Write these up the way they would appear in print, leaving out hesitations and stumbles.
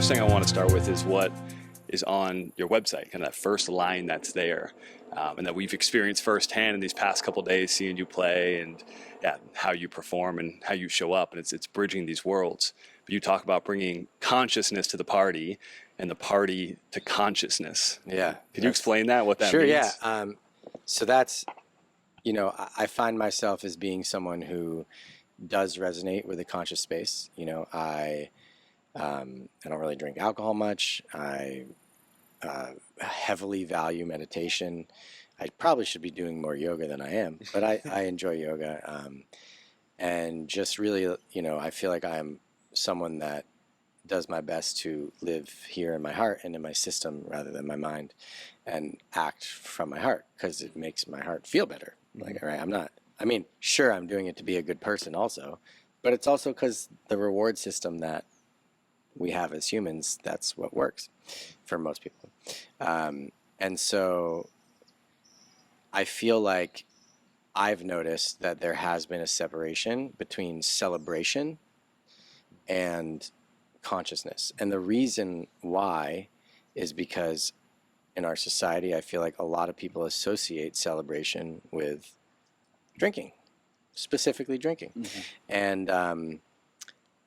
first thing I want to start with is what is on your website, kind of that first line that's there, and that we've experienced firsthand in these past couple of days, seeing you play and how you perform and how you show up, and it's bridging these worlds. But you talk about bringing consciousness to the party and the party to consciousness. Yeah. Could you explain that, what that means? Sure, yeah. So that's, I find myself as being someone who does resonate with a conscious space. I don't really drink alcohol much. I heavily value meditation. I probably should be doing more yoga than I am, but I enjoy yoga. And just really, I feel like I'm someone that does my best to live here in my heart and in my system rather than my mind, and act from my heart because it makes my heart feel better. Like, right, sure, I'm doing it to be a good person also, but it's also because the reward system that we have as humans, that's what works for most people. And so I feel like I've noticed that there has been a separation between celebration and consciousness. And the reason why is because in our society, I feel like a lot of people associate celebration with drinking, specifically drinking. Mm-hmm.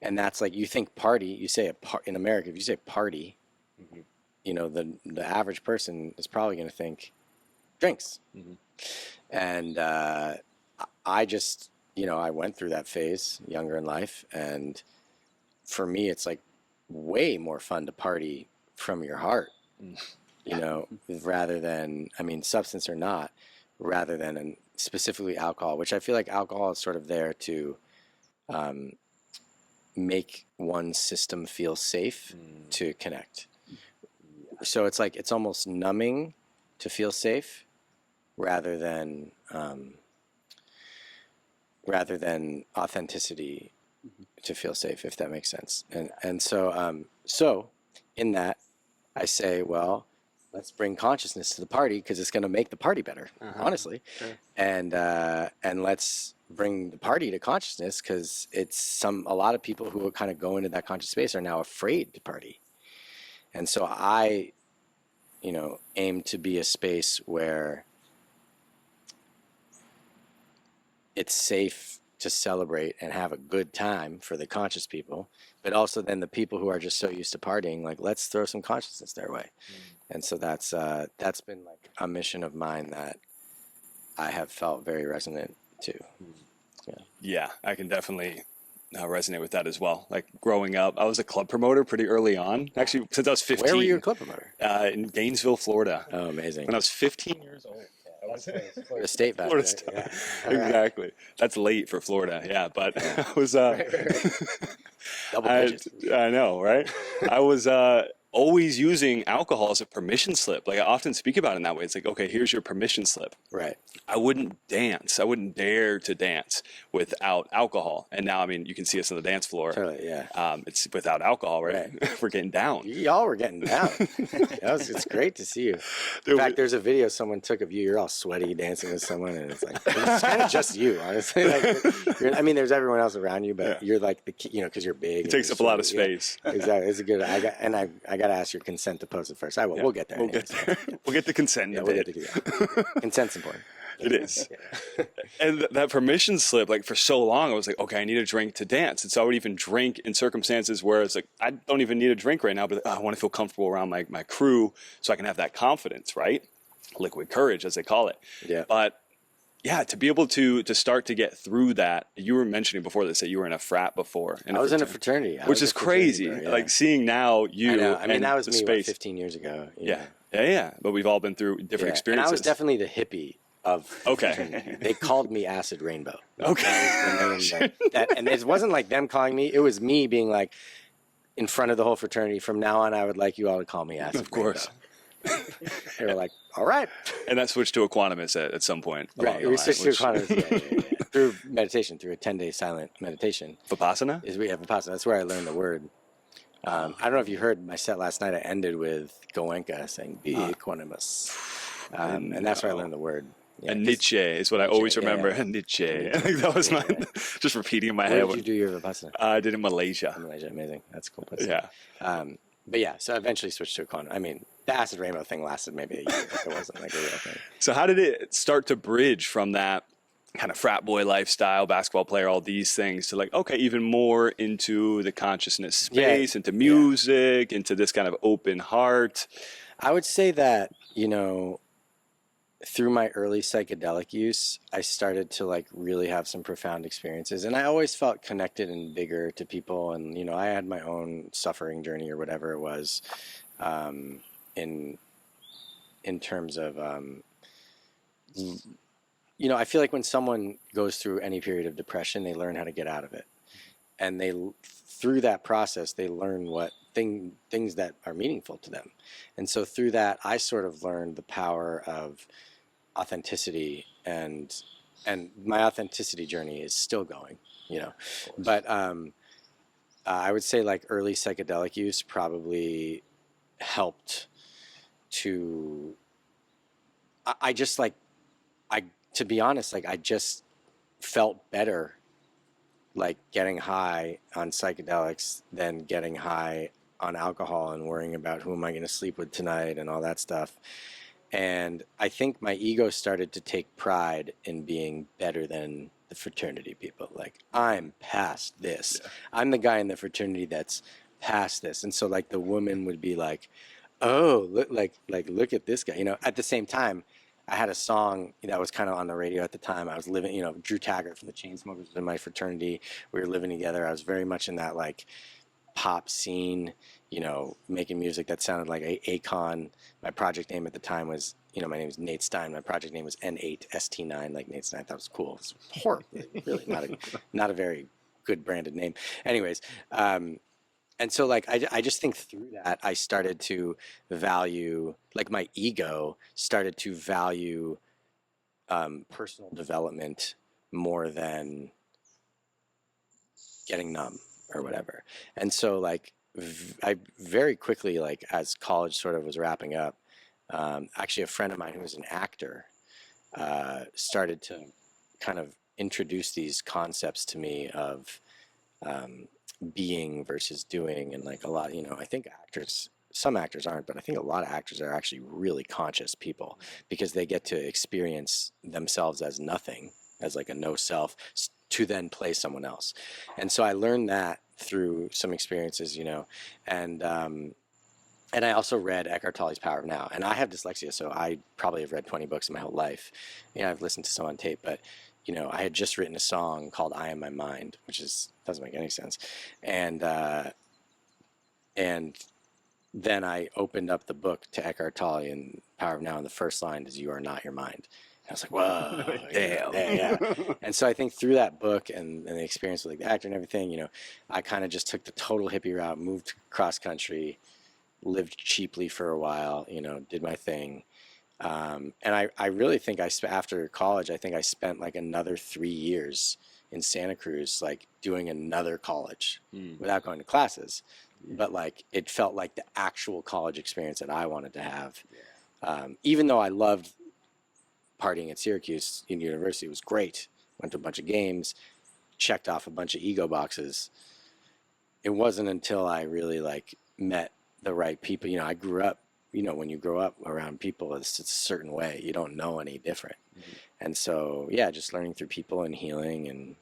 And that's like, you think party, you say in America, if you say party, mm-hmm. The average person is probably going to think drinks. Mm-hmm. And I just, I went through that phase younger in life. And for me, it's like way more fun to party from your heart, rather than, substance or not, rather than specifically alcohol, which I feel like alcohol is sort of there to make one's system feel safe to connect. So it's like, it's almost numbing to feel safe rather than authenticity to feel safe, if that makes sense. And so in that, I say, well, let's bring consciousness to the party because it's going to make the party better, honestly. Sure. And let's bring the party to consciousness because a lot of people who kind of go into that conscious space are now afraid to party. And so I, aim to be a space where it's safe to celebrate and have a good time for the conscious people, but also then the people who are just so used to partying, like, let's throw some consciousness their way. And so that's been like a mission of mine that I have felt very resonant to. Yeah, I can definitely resonate with that as well. Like, growing up, I was a club promoter pretty early on. Actually, since I was 15. Where were you a club promoter? In Gainesville, Florida. Oh, amazing. When I was 15 years old. Florida State back Florida State. Yeah. Exactly. That's late for Florida. Yeah, but I was double digits. I know, right? I was always using alcohol as a permission slip. Like, I often speak about it in that way. It's like, okay, here's your permission slip. Right. I wouldn't dance. I wouldn't dare to dance without alcohol. And now, you can see us on the dance floor. Totally, yeah. It's without alcohol, right? We're getting down. Y'all were getting down. It's great to see you. In fact, there's a video someone took of you. You're all sweaty dancing with someone, and it's like, it's kind of just you, honestly. Like, there's everyone else around you, but you're like because you're big. It takes up a lot of space. Yeah, exactly. It's a good. I got to ask your consent to post it first. I will. Yeah, we'll get there. We'll get there. We'll get the consent. Yeah, we'll get to do that. Consent's important. It is. And that permission slip, like, for so long, I was like, okay, I need a drink to dance. And so I would even drink in circumstances where it's like, I don't even need a drink right now, but I want to feel comfortable around my crew so I can have that confidence, right? Liquid courage, as they call it. Yeah. But yeah, to be able to start to get through that, you were mentioning before this that you were in a frat before. I was in a fraternity. Which is crazy. Bro, yeah. Like, seeing now you. I know. That was me, space. 15 years ago. Yeah. But we've all been through different experiences. And I was definitely the hippie of fraternity. They called me Acid Rainbow. Okay. And it wasn't like them calling me. It was me being like, in front of the whole fraternity, from now on, I would like you all to call me Acid Rainbow. Of course. They were like, all right. And that switched to Equanimous at some point. Right. We switched to Equanimous, through meditation, through a 10-day silent meditation. Vipassana? Vipassana. That's where I learned the word. I don't know if you heard my set last night. I ended with Goenka saying, be equanimous. And that's where I learned the word. Yeah, and Nietzsche is what I always remember. Yeah. Nietzsche. I think that was just repeating in my head. Where did you do your Vipassana? I did in Malaysia. Amazing. That's a cool place. Yeah. but yeah, so I eventually switched to Equanimous. I mean, the acid rainbow thing lasted maybe a year. It wasn't like a real thing. So how did it start to bridge from that kind of frat boy lifestyle, basketball player, all these things to like, okay, even more into the consciousness Yeah, space, into yeah. music, into this kind of open heart? I would say that, you know, through my early psychedelic use, I started to like really have some profound experiences. And I always felt connected and bigger to people. And, you know, I had my own suffering journey or whatever it was, um, in, in terms of, you know, I feel like when someone goes through any period of depression, they learn how to get out of it. And through that process, they learn things that are meaningful to them. And so through that, I sort of learned the power of authenticity, and my authenticity journey is still going, you know. But I would say like early psychedelic use probably helped to I just like I to be honest, like I just felt better like getting high on psychedelics than getting high on alcohol and worrying about who am I going to sleep with tonight and all that stuff. And I think my ego started to take pride in being better than the fraternity people. Like, I'm past this. Yeah. I'm the guy in the fraternity that's past this. And so like the woman would be like, oh, look at this guy. You know, at the same time, I had a song that was kind of on the radio at the time. I was living, you know, Drew Taggart from the Chainsmokers was in my fraternity. We were living together. I was very much in that like pop scene, you know, making music that sounded like Akon. My project name at the time was, you know, my name is Nate Stein. My project name was N8ST9, like Nate Stein. That was cool. It was horrible, really not a very good branded name. Anyways, and so like I just think through that I started to value, like my ego started to value personal development more than getting numb or whatever. And so like I very quickly, like as college sort of was wrapping up, actually a friend of mine who was an actor started to kind of introduce these concepts to me of being versus doing. And like a lot, you know, I think some actors aren't, but I think a lot of actors are actually really conscious people because they get to experience themselves as nothing, as like a no self, to then play someone else. And so I learned that through some experiences, you know, and I also read Eckhart Tolle's Power of Now. And I have dyslexia, so I probably have read 20 books in my whole life. You know, I've listened to some on tape, but you know, I had just written a song called "I Am My Mind," which doesn't make any sense, and then I opened up the book to Eckhart Tolle and Power of Now, and the first line is "You are not your mind." And I was like, "Whoa, damn, yeah." And so I think through that book and the experience with like the actor and everything, you know, I kind of just took the total hippie route, moved cross country, lived cheaply for a while, you know, did my thing. And I really think after college, I think I spent like another 3 years in Santa Cruz, like doing another college without going to classes. But like, it felt like the actual college experience that I wanted to have. Even though I loved partying at Syracuse University, it was great. Went to a bunch of games, checked off a bunch of ego boxes. It wasn't until I really like met the right people. You know, I grew up, you know, when you grow up around people, it's a certain way. You don't know any different. And so, yeah, just learning through people and healing. And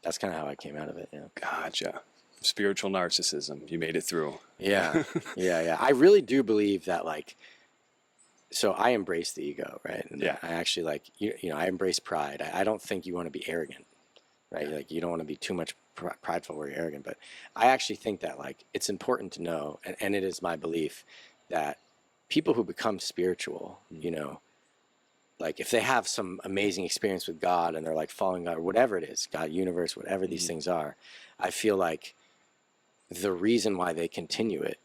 that's kind of how I came out of it. Yeah. Gotcha. Spiritual narcissism. You made it through. Yeah. Yeah. I really do believe that, like, so I embrace the ego, right? And Yeah. I actually like, you know, I embrace pride. I don't think you want to be arrogant, right? Yeah. Like, you don't want to be too much prideful where you're arrogant. But I actually think that, like, it's important to know, and it is my belief that people who become spiritual, you know, like if they have some amazing experience with God and they're like following God or whatever it is, God, universe, whatever these things are, I feel like the reason why they continue it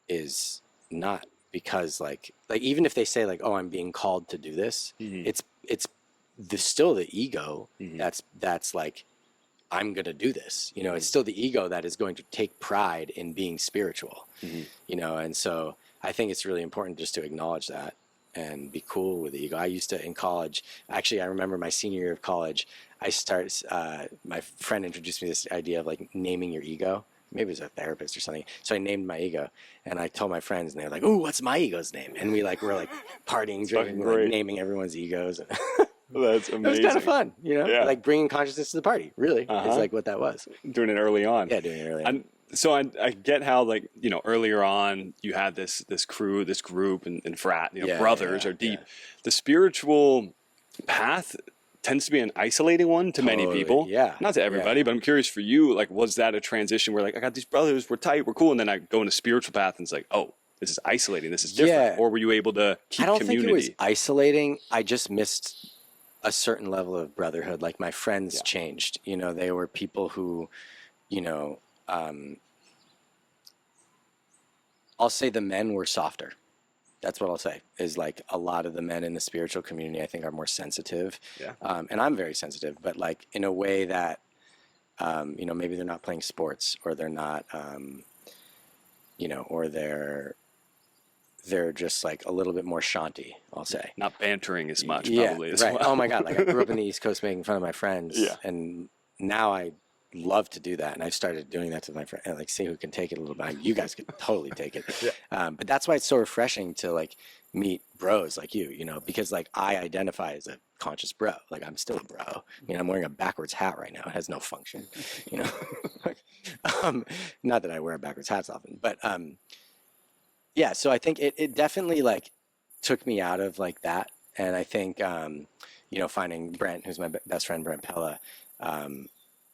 is not because like even if they say like, oh, I'm being called to do this, it's still the ego that's like, I'm going to do this, you know, it's still the ego that is going to take pride in being spiritual, you know. And so I think it's really important just to acknowledge that and be cool with the ego. I used to, in college, actually, I remember my senior year of college, my friend introduced me this idea of like naming your ego. maybe it was a therapist or something. So I named my ego, and I told my friends, and they're like, "Ooh, what's my ego's name?" And we like were like partying, drinking, like, naming everyone's egos. That's It was amazing. kind of fun, you know, Yeah. like bringing consciousness to the party. Really, is like what that was. Doing it early on. Yeah, doing it early on. So I get how, like, you know, earlier on you had this crew, this group, and frat, you know, brothers are deep. The spiritual path tends to be an isolating one to many people. Yeah. Not to everybody, but I'm curious for you, like, was that a transition where, like, I got these brothers, we're tight, we're cool, and then I go into spiritual path and it's like, oh, this is isolating, this is different. Or were you able to keep community? I don't think it was isolating. I just missed a certain level of brotherhood. Like, my friends changed. You know, they were people who, you know, I'll say the men were softer. That's what I'll say, is like a lot of the men in the spiritual community, I think, are more sensitive. Yeah. And I'm very sensitive, but like in a way that, you know, maybe they're not playing sports, or they're not, you know, or they're just like a little bit more shanty, I'll say. Not bantering as much, probably. As right. well. Oh my God. Like, I grew up in the East Coast making fun of my friends. Yeah. And now I love to do that, and I started doing that to my friend, and like, see who can take it a little bit. You guys could totally take it. But that's why it's so refreshing to like meet bros like you know, because like I identify as a conscious bro. Like, I'm still a bro. You know, I'm wearing a backwards hat right now. It has no function, you know. Not that I wear backwards hats often, but yeah. So I think it definitely like took me out of like that, and I think you know, finding Brent, who's my best friend, Brent Pella.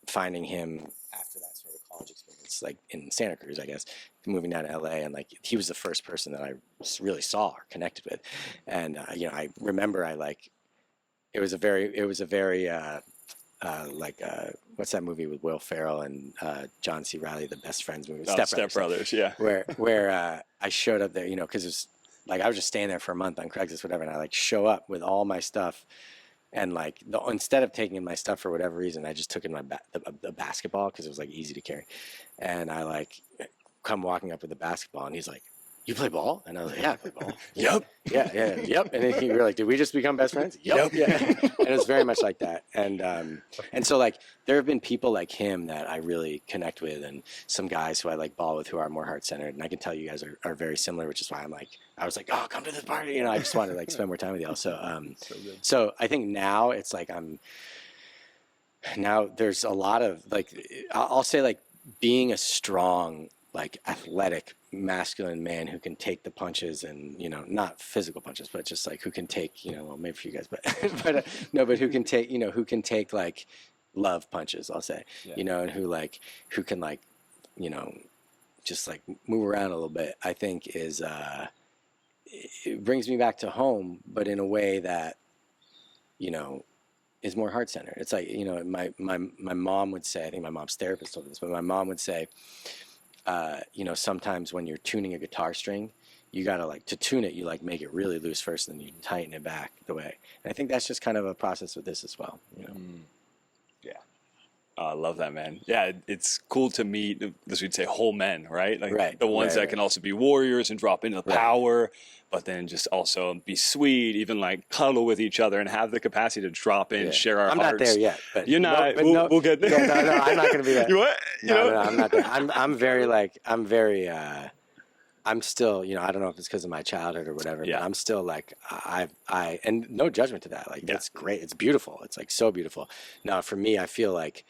Finding him after that sort of college experience, like in Santa Cruz, I guess, moving down to LA, and like he was the first person that I really saw or connected with, and you know, I remember it was a very like what's that movie with Will Ferrell and John C. Reilly, the Best Friends movie, Step Brothers, yeah, where I showed up there, you know, because it was like I was just staying there for a month on Craigslist, whatever, and I like show up with all my stuff. And like, instead of taking in my stuff for whatever reason, I just took in my the basketball, because it was like easy to carry. And I like come walking up with the basketball, and he's like, "You play ball?" And I was like, "Yeah, I play ball." Yep. Yep. And then we were like, "Did we just become best friends?" Yep. Yeah. And it was very much like that. And so like there have been people like him that I really connect with, and some guys who I like ball with who are more heart centered. And I can tell you guys are very similar, which is why I was like, "Oh, come to this party!" You know, I just wanted to like spend more time with y'all. So I think now it's like now there's a lot of like, I'll say like being a strong, like athletic, masculine man who can take the punches, and you know, not physical punches, but just like who can take, you know, well, maybe for you guys, but but who can take, you know, who can take like love punches, I'll say, you know, and who can like, you know, just like move around a little bit, I think is it brings me back to home, but in a way that, you know, is more heart centered. It's like, you know, my mom would say, I think my mom's therapist told me this, but my mom would say, you know, sometimes when you're tuning a guitar string, you gotta like, to tune it, you like make it really loose first, and then you tighten it back the way. And I think that's just kind of a process with this as well, you know. Yeah. I love that, man. Yeah, it's cool to meet, as we'd say, whole men, right? Like the ones that can also be warriors and drop into the power, but then just also be sweet, even like cuddle with each other and have the capacity to drop in, share our hearts. I'm not there yet, but you're not. We'll get there. No, I'm not going to be that. You what? No, I'm not there. I'm very I'm still, you know, I don't know if it's because of my childhood or whatever, but I'm still like, and no judgment to that. Like, that's great. It's beautiful. It's like so beautiful. Now, for me, I feel like,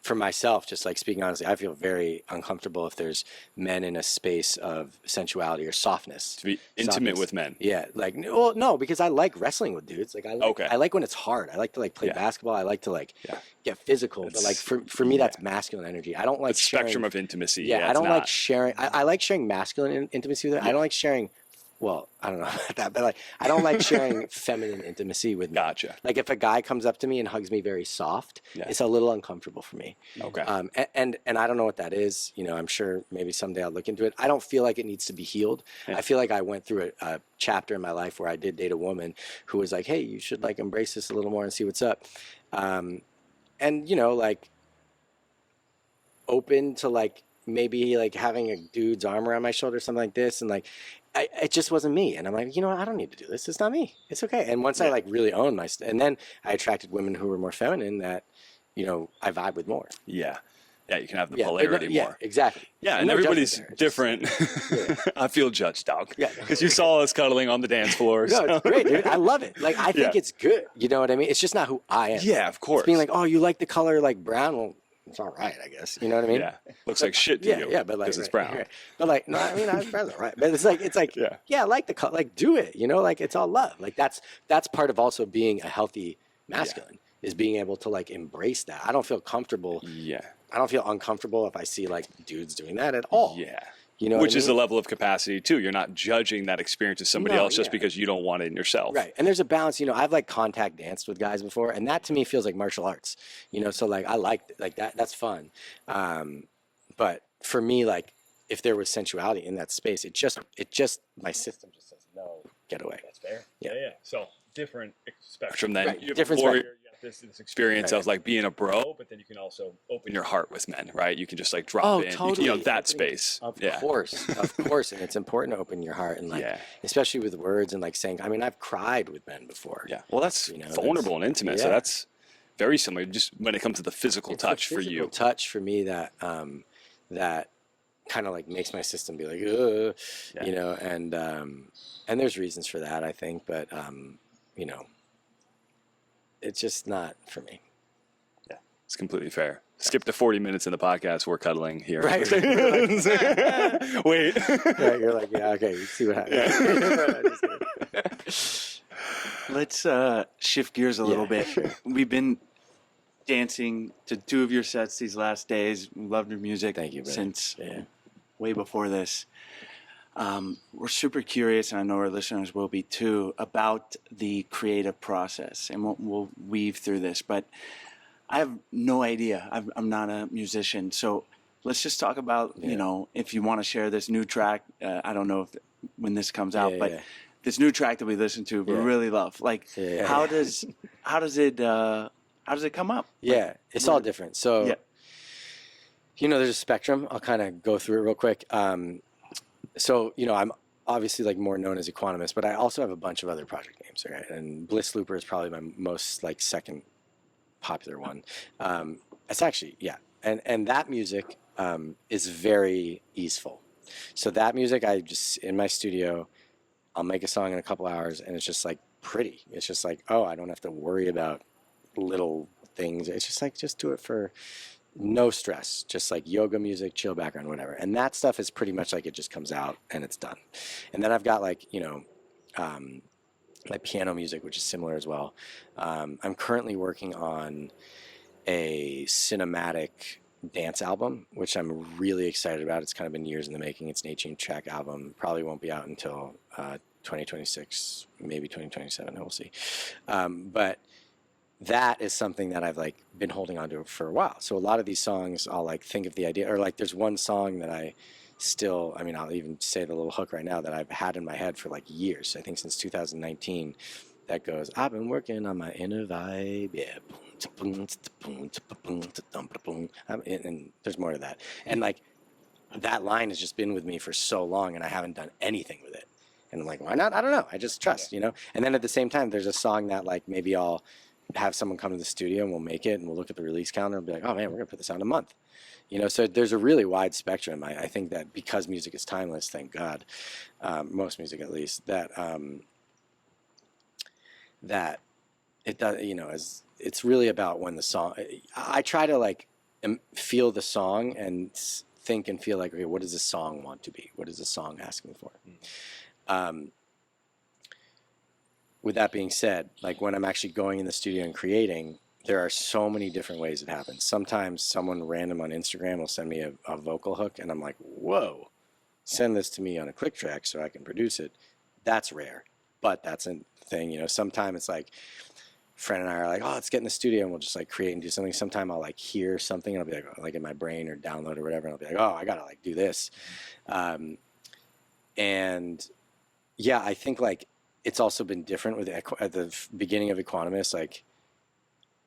for myself, just like speaking honestly, I feel very uncomfortable if there's men in a space of sensuality or softness. To be intimate with men. Yeah. Like, well, no, because I like wrestling with dudes. Like, I like when it's hard. I like to like play basketball. I like to like get physical. But like for me, that's masculine energy. I don't like sharing, spectrum of intimacy. Yeah, I don't like sharing. I like sharing masculine intimacy with it. I don't like sharing. Well, I don't know about that, but like, I don't like sharing feminine intimacy with me. Gotcha. Like, if a guy comes up to me and hugs me very soft, it's a little uncomfortable for me. Okay. And I don't know what that is. You know, I'm sure maybe someday I'll look into it. I don't feel like it needs to be healed. Yeah. I feel like I went through a chapter in my life where I did date a woman who was like, "Hey, you should like embrace this a little more and see what's up." And you know, like, open to like maybe like having a dude's arm around my shoulder or something like this, and like, it just wasn't me. And I'm like, you know what? I don't need to do this. It's not me. It's okay. And once I like really owned and then I attracted women who were more feminine that, you know, I vibe with more. Yeah. Yeah, you can have the Yeah, but polarity yeah, more. exactly. Yeah, and No everybody's judgment there. It's just- different. I feel judged, dog. Yeah. Because you saw us cuddling on the dance floor. No, So. it's great, dude. I love it. Like, I think Yeah. it's good. You know what I mean? It's just not who I am. Yeah, of course. It's being like, oh, you like the color like brown? Well, it's all right, I guess. You know what I mean? Yeah, looks like shit to Yeah, you. yeah, but like, because it's right, brown. right. But like, no, I mean, that's all right. But it's like, Yeah. yeah, I like the color. Like, do it. You know, like it's all love. Like that's part of also being a healthy masculine is being able to like embrace that. I don't feel comfortable. Yeah. I don't feel uncomfortable if I see like dudes doing that at all. Yeah. You know, Which what I is mean? a level of capacity too. You're not judging that experience of somebody No, else just yeah. because you don't want it in yourself. Right. And there's a balance, you know, I've like contact danced with guys before, and that to me feels like martial arts, you know, so like I like that, that's fun. But for me, like if there was sensuality in that space, it just, my system just says, no, get away. That's fair. Yeah. Yeah. So different spectrum then. Right, You have different a warrior, spectrum. you have this experience Right. of like being a bro, but then you can also open your heart with men, right? You can just like drop Oh, in, totally. you know, that Opening- space. Of Yeah. course, of course. And it's important to open your heart and like, Yeah. especially with words and like saying, I mean, I've cried with men before. Yeah. Well, that's You know, vulnerable and intimate. So yeah. that's very similar just when it comes to the physical It's the touch for physical you. touch for me that that kind of like makes my system be like, ugh, Yeah. you know, and there's reasons for that, I think, but you know, it's just not for me. Yeah. It's completely fair. Skip to 40 minutes in the podcast. We're cuddling here. Right. Wait. Yeah, you're like, yeah, okay, see what happens. Let's shift gears a little bit. Sure. We've been dancing to 2 of your sets these last days. We loved your music. Thank you, brother. Since Yeah. way before this. We're super curious, and I know our listeners will be too, about the creative process, and we'll weave through this. But I have no idea. I'm not a musician, so let's just talk about, you know, if you want to share this new track. I don't know if when this comes out, but this new track that we listened to, we really love. Like, how does it come up? Yeah, it's all different. So, you know, there's a spectrum. I'll kind of go through it real quick. So, you know, I'm obviously like more known as Equanimous, but I also have a bunch of other project names, right? And Bliss Looper is probably my most like second popular one. It's actually, yeah. And that music is very easeful. So that music, I just, in my studio, I'll make a song in a couple hours and it's just like pretty. It's just like, oh, I don't have to worry about little things. It's just like, just do it for no stress, just like yoga music, chill background, whatever. And that stuff is pretty much like it just comes out and it's done. And then I've got like, you know, like piano music, which is similar as well. I'm currently working on a cinematic dance album, which I'm really excited about. It's kind of been years in the making. It's an 18-track album. Probably won't be out until 2026, maybe 2027. We'll see. But that is something that I've like been holding on to for a while. So a lot of these songs, I'll like think of the idea, or like there's one song that I still, I mean, I'll even say the little hook right now that I've had in my head for like years. I think since 2019, that goes, I've been working on my inner vibe, yeah. And there's more to that. And like that line has just been with me for so long, and I haven't done anything with it. And I'm like, why not? I don't know. I just trust, you know? And then at the same time, there's a song that like maybe I'll have someone come to the studio and we'll make it and we'll look at the release calendar and be like, oh man, we're gonna put this out in a month. You know, so there's a really wide spectrum. I think that because music is timeless, thank God, most music at least, that that it does, you know, it's really about when the song, I try to like feel the song and think and feel like, okay, what does this song want to be? What is the song asking for? With that being said, like when I'm actually going in the studio and creating, there are so many different ways it happens. Sometimes someone random on Instagram will send me a vocal hook and I'm like, whoa, send this to me on a click track so I can produce it. That's rare, but that's a thing, you know. Sometimes it's like, friend and I are like, oh, let's get in the studio and we'll just like create and do something. Sometime I'll like hear something and I'll be like in my brain or download or whatever. And I'll be like, oh, I gotta like do this. And yeah, I think like it's also been different with at the beginning of Equanimous. Like,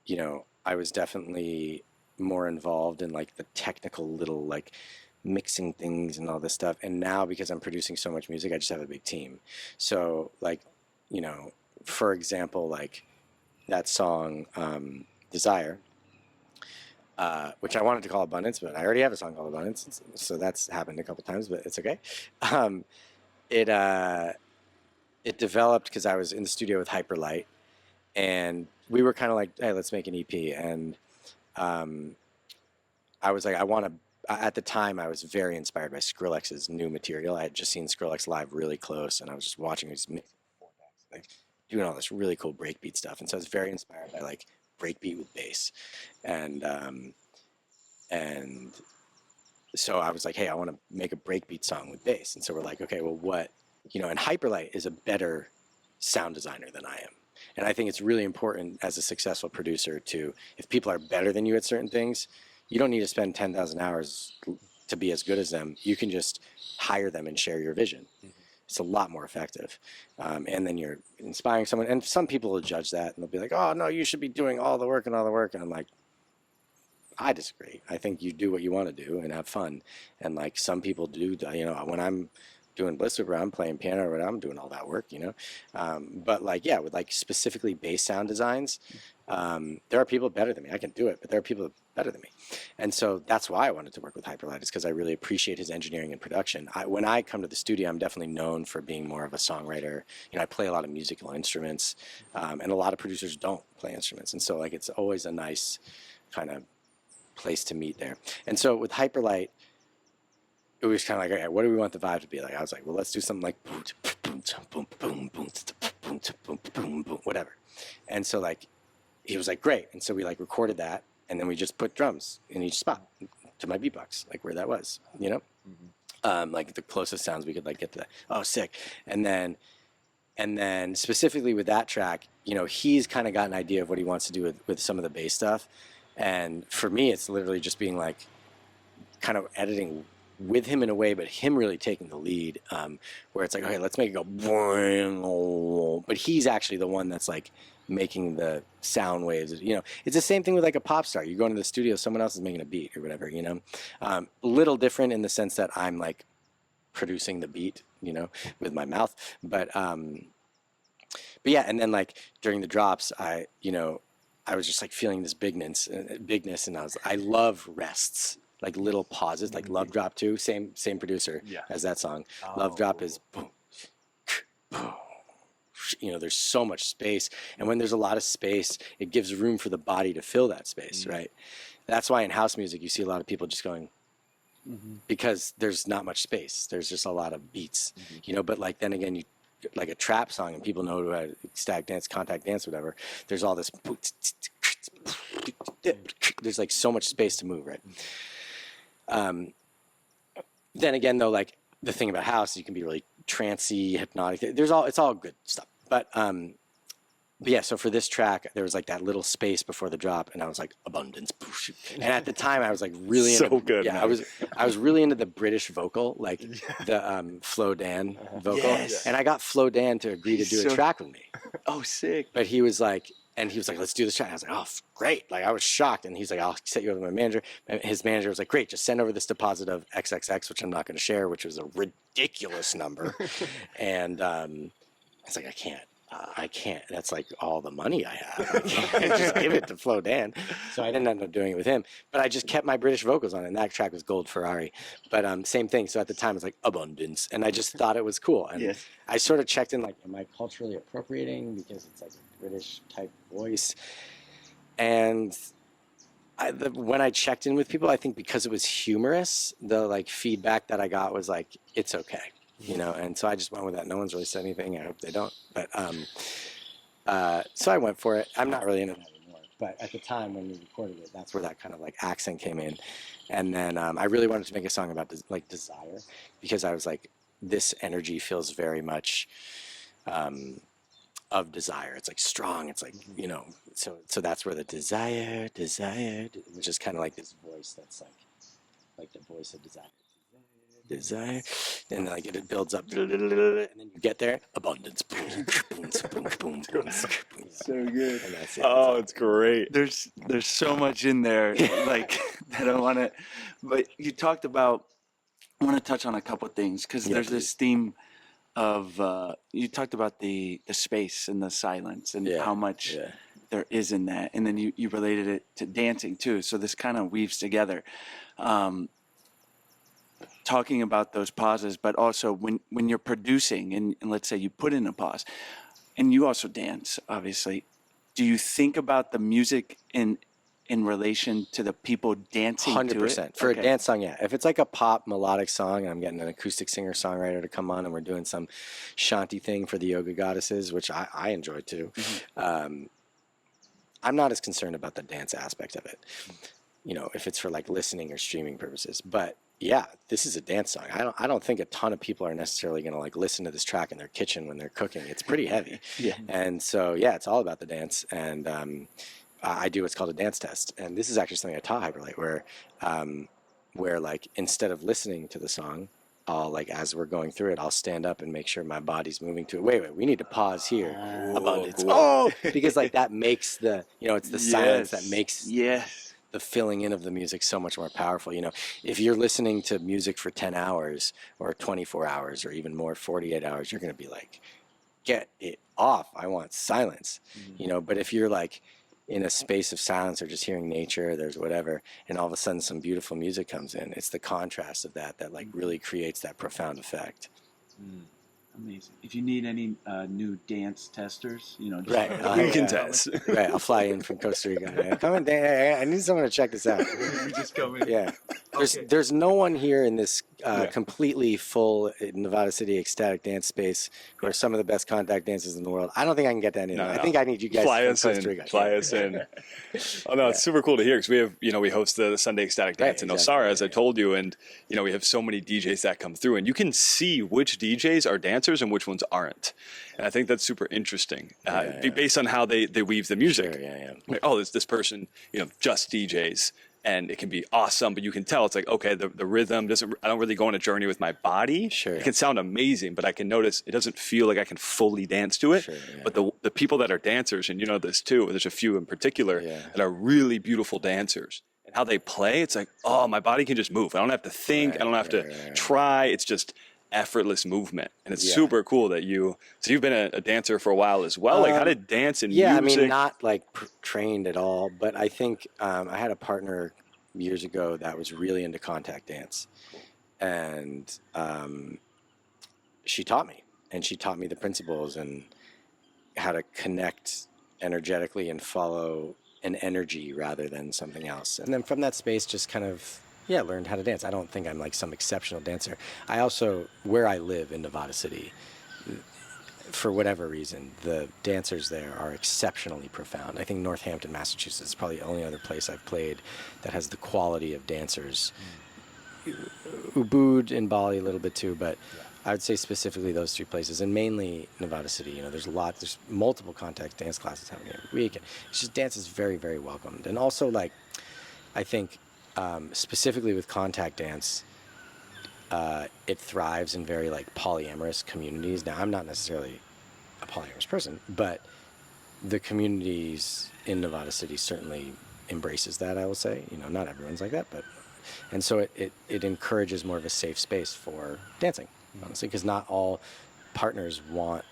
you know, I was definitely more involved in like the technical little like mixing things and all this stuff. And now because I'm producing so much music, I just have a big team. So like, you know, for example, like that song, Desire, which I wanted to call Abundance, but I already have a song called Abundance, so that's happened a couple times, but it's okay. Um, it it developed because I was in the studio with Hyperlight, and we were kind of like, hey, let's make an EP, and um, I was like, I want to. At the time, I was very inspired by Skrillex's new material. I had just seen Skrillex live really close, and I was just watching his like doing all this really cool breakbeat stuff, and so I was very inspired by like breakbeat with bass, and and so I was like, hey, I want to make a breakbeat song with bass. And so we're like, okay, well, what, and Hyperlight is a better sound designer than I am. And I think it's really important as a successful producer to, if people are better than you at certain things, you don't need to spend 10,000 hours to be as good as them. You can just hire them and share your vision. It's a lot more effective. And then you're inspiring someone. And some people will judge that and they'll be like, oh, no, you should be doing all the work and all the work. And I'm like, I disagree. I think you do what you want to do and have fun. And like some people do, when I'm doing Bliss Super, I'm playing piano or I'm doing all that work, But like, yeah, with like specifically bass sound designs, there are people better than me. I can do it, but there are people better than me. And so that's why I wanted to work with Hyperlight, is because I really appreciate his engineering and production. When I come to the studio, I'm definitely known for being more of a songwriter. I play a lot of musical instruments, and a lot of producers don't play instruments. And so like, it's always a nice kind of place to meet there. And so with Hyperlight, it was kind of like, okay, what do we want the vibe to be like? I was like, well, let's do something like boom, boom, boom, boom, boom, boom, boom, boom, boom, whatever. And so like, he was like, great. And so we like recorded that, and then we just put drums in each spot to my beatbox, like where that was, like the closest sounds we could like get to that. Oh, sick. And then specifically with that track, he's kind of got an idea of what he wants to do with some of the bass stuff. And for me, it's literally just being like kind of editing with him in a way, but him really taking the lead, where it's like, okay, let's make it go boing, but he's actually the one that's like making the sound waves. It's the same thing with like a pop star. You go into the studio, someone else is making a beat or whatever, a little different in the sense that I'm like producing the beat, with my mouth, but yeah. And then like during the drops, I was just like feeling this bigness, and I love rests, like little pauses, like Love Drop too. Same producer as that song. Love Drop is boom, boom. There's so much space, and when there's a lot of space, it gives room for the body to fill that space, right? That's why in house music you see a lot of people just going, because there's not much space. There's just a lot of beats, But like then again, you like a trap song, and people know how to stack dance, contact dance, whatever. There's all this. There's like so much space to move, right? Then again, though, like the thing about house, you can be really trancey, hypnotic. It's all good stuff. But yeah, so for this track, there was like that little space before the drop, and I was like, abundance. And at the time, I was like really So good, Yeah, man. I was really into the British vocal, like the Flo Dan vocal, Yes. and I got Flo Dan to agree to do a track with me. Oh, sick. But he was like, let's do this track. I was like, oh, great. Like I was shocked. And he's like, I'll set you up with my manager. And his manager was like, great, just send over this deposit of XXX, which I'm not going to share, which was a ridiculous number. And I was like, I can't. That's like all the money I have. I can't just give it to Flo Dan. So I didn't end up doing it with him. But I just kept my British vocals on it. And that track was Gold Ferrari. But same thing. So at the time, it was like abundance. And I just thought it was cool. And I sort of checked in like, am I culturally appropriating? Because it's like a British type voice. And when I checked in with people, I think because it was humorous, the like feedback that I got was like, it's okay. And so I just went with that. No one's really said anything. I hope they don't. But so I went for it. I'm not really into that anymore. But at the time when we recorded it, that's where that kind of like accent came in. And then I really wanted to make a song about like desire, because I was like, this energy feels very much of desire. It's like strong. It's like, so that's where the desire, which is kind of like this voice that's like the voice of desire, and like it builds up, and then you get there, abundance, boom, boom, boom, boom, boom. So good. And that's it. Oh, it's great. There's so much in there, like that I want to. But you talked about. I want to touch on a couple of things because there's this theme of. You talked about the space and the silence and how much there is in that. And then you related it to dancing too. So this kind of weaves together. Talking about those pauses, but also when you're producing and let's say you put in a pause and you also dance, obviously, do you think about the music in relation to the people dancing 100%. to it? For a dance song, yeah. If it's like a pop melodic song and I'm getting an acoustic singer-songwriter to come on and we're doing some shanty thing for the yoga goddesses, which I enjoy too, I'm not as concerned about the dance aspect of it, you know, if it's for like listening or streaming purposes. But yeah, this is a dance song. I don't think a ton of people are necessarily going to like listen to this track in their kitchen when they're cooking. It's pretty heavy. Yeah. And so, yeah, it's all about the dance. And I do what's called a dance test. And this is actually something I taught Hyperlight where like instead of listening to the song, I'll like as we're going through it, I'll stand up and make sure my body's moving to it. Wait, we need to pause here. Because like that makes the, you know, it's the silence that makes the filling in of the music so much more powerful. You know, if you're listening to music for 10 hours or 24 hours or even more, 48 hours, you're going to be like, get it off. I want silence, you know, but if you're like in a space of silence or just hearing nature, there's whatever, and all of a sudden some beautiful music comes in, it's the contrast of that like really creates that profound effect. Amazing. If you need any new dance testers, you know, just Right. We can test. Right. I'll fly in from Costa Rica. Come in, I need someone to check this out. just come in. Yeah. Okay. There's no one here in this completely full Nevada City ecstatic dance space who are some of the best contact dancers in the world. I don't think I can get that in. I think I need you guys Fly from us Costa in. Rica. Fly us in. Oh no, it's super cool to hear because we have, you know, we host the Sunday Ecstatic Dance in Osara, as I told you, and you know we have so many DJs that come through, and you can see which DJs are dancers and which ones aren't, and I think that's super interesting based on how they weave the music. Sure, Like, oh, this person, you know, just DJs. And it can be awesome, but you can tell it's like, okay, the rhythm doesn't, I don't really go on a journey with my body. Sure. It can sound amazing, but I can notice it doesn't feel like I can fully dance to it. Sure, yeah. But the people that are dancers, and you know this too, there's a few in particular that are really beautiful dancers. And how they play, it's like, oh, my body can just move. I don't have to think. I don't have to try. It's just effortless movement. And it's super cool that so you've been a dancer for a while as well. Like how did dance and music? I mean, not like trained at all, but I think I had a partner years ago that was really into contact dance. And she taught me the principles and how to connect energetically and follow an energy rather than something else. And then from that space, just kind of, learned how to dance. I don't think I'm like some exceptional dancer. I also, where I live in Nevada City, for whatever reason, the dancers there are exceptionally profound. I think Northampton, Massachusetts is probably the only other place I've played that has the quality of dancers. Ubud in Bali a little bit too, but I would say specifically those three places, and mainly Nevada City. You know, there's multiple contact dance classes happening every week. It's just dance is very, very welcomed. And also, like, I think specifically with contact dance, it thrives in very like polyamorous communities. Now, I'm not necessarily a polyamorous person, but the communities in Nevada City certainly embraces that, I will say. You know, not everyone's like that, and so it encourages more of a safe space for dancing, honestly, because not all partners want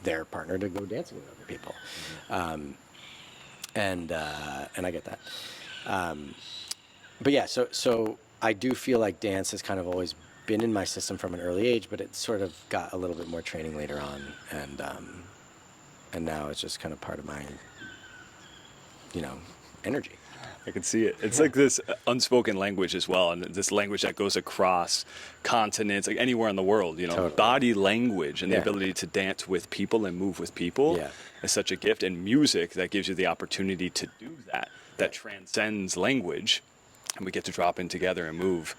their partner to go dancing with other people. And I get that. But yeah, so I do feel like dance has kind of always been in my system from an early age, but it sort of got a little bit more training later on, and now it's just kind of part of my, energy. I can see it. It's like this unspoken language as well, and this language that goes across continents, like anywhere in the world. You know, Totally. Body language and the ability to dance with people and move with people is such a gift. And music that gives you the opportunity to do that transcends language, and we get to drop in together and move.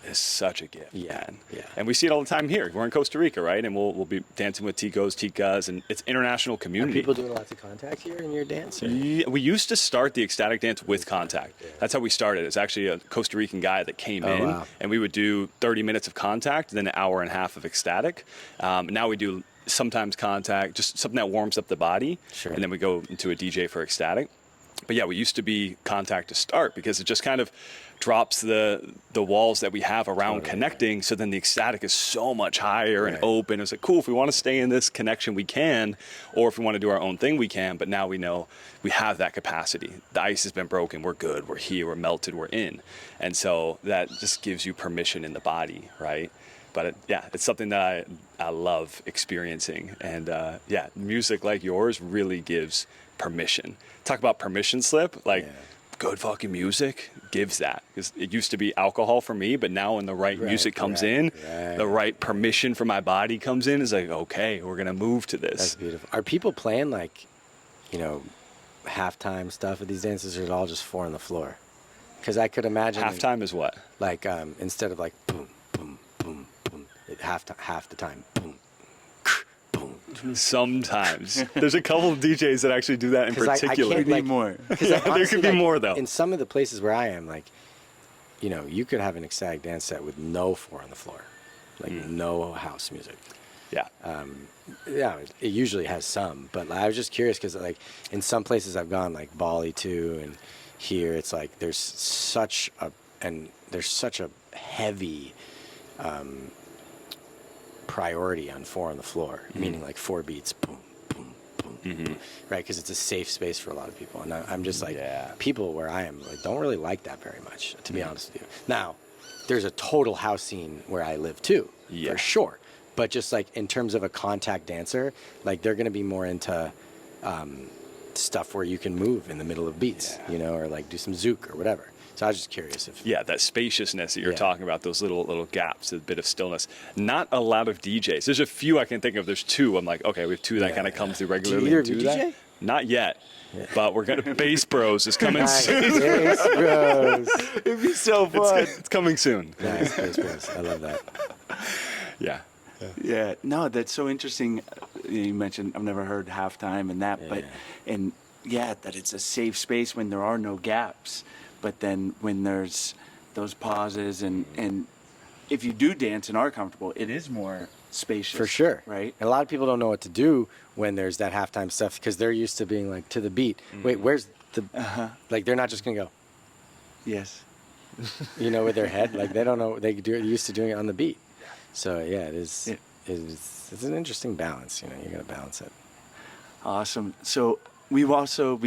Is such a gift, man. Yeah. And we see it all the time here. We're in Costa Rica, right? And we'll be dancing with ticas, and it's international community. Are people doing lots of contact here in your dance? Or? Yeah, we used to start the ecstatic dance with contact. That's how we started. It's actually a Costa Rican guy that came in, and we would do 30 minutes of contact, then an hour and a half of ecstatic. Now we do sometimes contact, just something that warms up the body, and then we go into a DJ for ecstatic. But yeah, we used to be contact to start because it just kind of drops the walls that we have around connecting. So then the ecstatic is so much higher and open. It's like, cool, if we want to stay in this connection, we can, or if we want to do our own thing, we can. But now we know we have that capacity. The ice has been broken. We're good. We're here. We're melted. We're in. And so that just gives you permission in the body, right? But it's something that I love experiencing. And music like yours really gives permission. Talk about permission slip, good fucking music gives that. Because it used to be alcohol for me, but now when the right music comes in, the right permission for my body comes in, it's like, okay, we're going to move to this. That's beautiful. Are people playing halftime stuff at these dances, or is it all just 4 on the floor? Because I could imagine... Halftime is what? Instead of boom, boom, boom, boom, half the time, boom. Sometimes. There's a couple of DJs that actually do that in particular. We need more. There could be more, though. In some of the places where I am, you could have an ecstatic dance set with no 4 on the floor. No house music. Yeah. It usually has some, but I was just curious because in some places I've gone, like Bali too, and here it's there's such a heavy priority on 4 on the floor, meaning 4 beats, boom, boom, boom, right? Because it's a safe space for a lot of people, and I'm just people where I am don't really like that very much, to be honest with you. Now, there's a total house scene where I live too, for sure. But just in terms of a contact dancer, they're going to be more into stuff where you can move in the middle of beats, or do some zouk or whatever. So I was just curious if... Yeah, that spaciousness that you're talking about, those little gaps, a bit of stillness. Not a lot of DJs. There's a few I can think of. There's 2. I'm like, okay, we have 2 that kind of come through regularly. Do either of you DJ? Not yet. Yeah. But we're going to... Bass Bros is coming soon. Bass Bros. It'd be so fun. It's coming soon. Nice, Bass Bros. I love that. Yeah. Yeah, no, that's so interesting. You mentioned I've never heard halftime and that, that it's a safe space when there are no gaps. But then when there's those pauses and if you do dance and are comfortable, it is more spacious. For sure. Right? And a lot of people don't know what to do when there's that halftime stuff because they're used to being to the beat. Wait, where's the... they're not just going to go... Yes. With their head. They don't know. They're used to doing it on the beat. So, it is... Yeah. It's an interesting balance. You got to balance it. Awesome. So we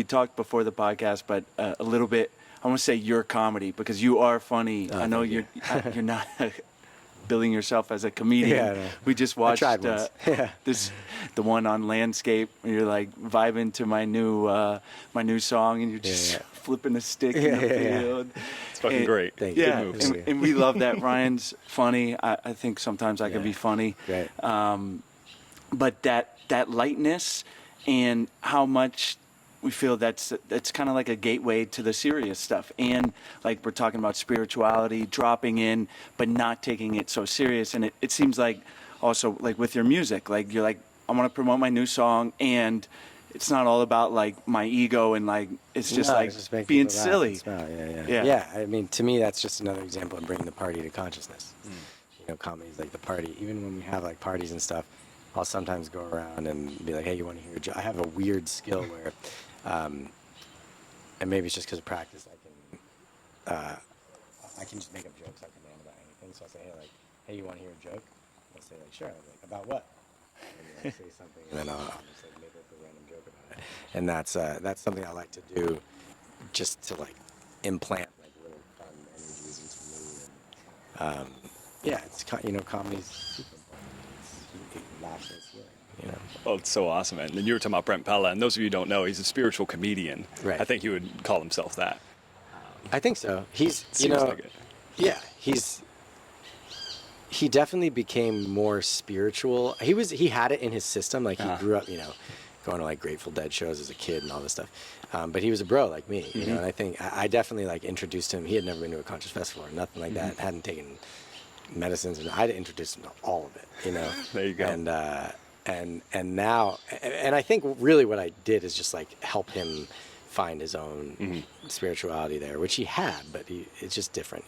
talked before the podcast, but a little bit... I want to say your comedy because you are funny. I know you're not billing yourself as a comedian. Yeah, no. We just watched the one on landscape where you're vibing to my new song and you're just flipping a stick in the field. It's fucking great. Thank you. And we love that. Ryan's funny. I think sometimes I can be funny. Right. But that lightness and how much we feel that's kind of like a gateway to the serious stuff. And we're talking about spirituality, dropping in, but not taking it so serious. And it seems like also with your music, you're I want to promote my new song and it's not all about my ego and it's just being silly. Yeah. I mean, to me, that's just another example of bringing the party to consciousness. Comedy's the party. Even when we have parties and stuff, I'll sometimes go around and be like, hey, you want to hear a joke? I have a weird skill where, and maybe it's just because of practice, I can just make up jokes on command about anything. So I'll say, hey, you want to hear a joke? I'll say, sure. I'm about what? And say something, and then I'll just make up a random joke about it. And that's something I like to do, just to implant little fun energies into me. And it's comedy's super important. Laughter is healing. Oh, it's so awesome, man. And you were talking about Brent Pella, and those of you who don't know, he's a spiritual comedian. Right. I think he would call himself that. I think so. He's, Seems like it. Yeah, he definitely became more spiritual. He had it in his system. He grew up, going to Grateful Dead shows as a kid and all this stuff. But he was a bro like me, and I think I definitely introduced him. He had never been to a conscious festival or nothing like that. Hadn't taken medicines, and I introduced him to all of it. There you go. And now, and I think really what I did is just help him find his own spirituality there, which he had, but it's just different,